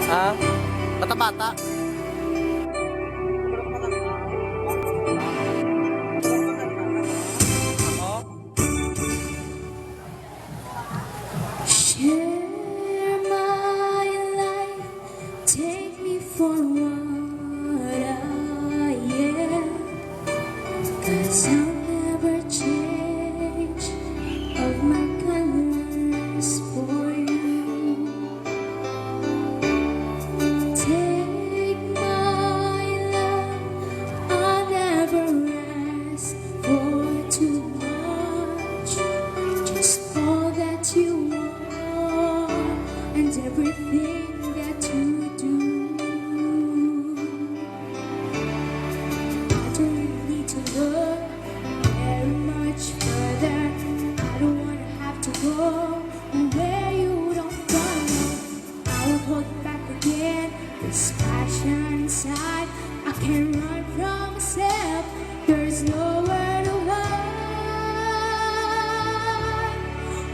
Ah, bata-bata. Share my life, take me for what I am, 'cause I'll never change of my colors for you. Take my love, I'll never ask for too much, just all that you want and everything that you do. I don't really need to look very much further. I don't wanna have to go where you don't follow. I will hold you back again. This passion inside, I can't run from myself. There's nowhere to hide.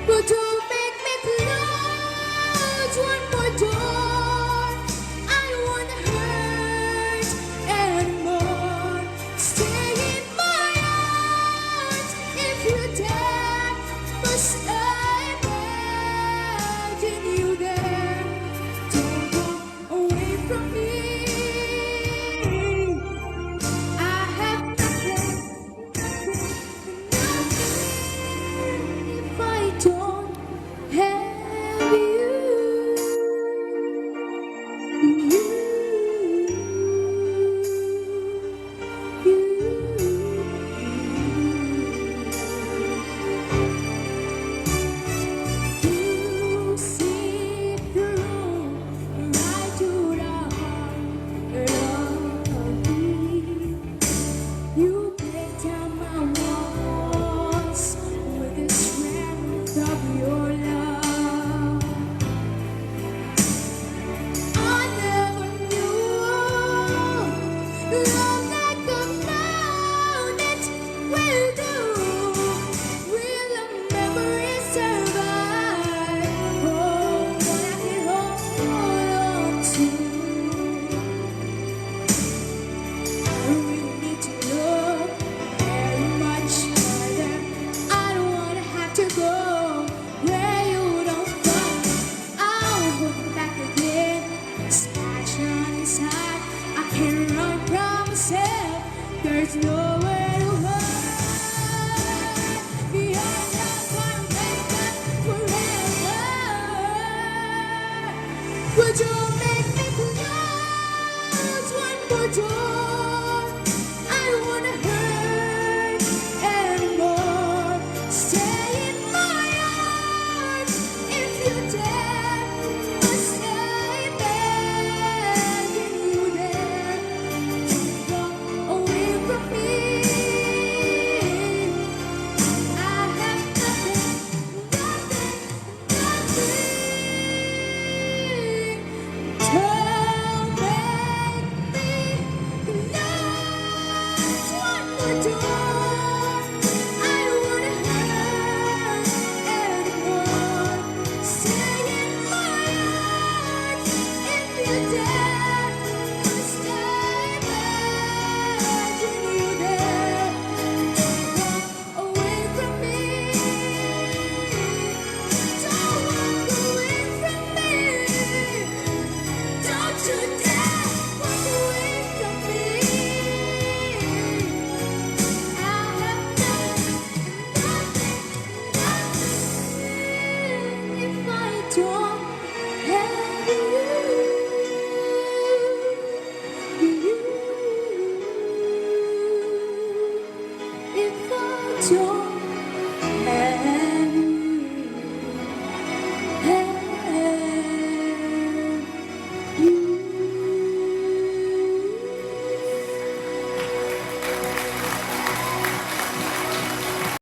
But don't make me close one more door. I don't wanna hurt anymore. Stay in my arms if you dare. Must I imagine you there? Don't walk away from me. I have nothing, nothing if I don't have you. You see through right to the heart of me. You break down my walls with the strength of your love. I never knew love like a mountain will do. Will the memories survive? Oh, what I can hold on to. I don't really need to look very much further. I don't wanna have to go where you don't follow. I'll hold you back again. This passion inside, I can't run from myself. There's nowhere to hide. Your love won't make us forever. Would you make me close one more door? I don't wanna hurt anymore. Stay in my arms if you dare. Must I imagine you there? Don't walk away from me. I have nothing, nothing, nothing. Don't make me close one more door. I don't wanna hurt anymore. Stay in my arms if you dare. Must I imagine you there? Don't walk away from me. Don't walk away from me. Don't you dare walk away from me. I have nothing, nothing, nothing if I don't have you. If I don't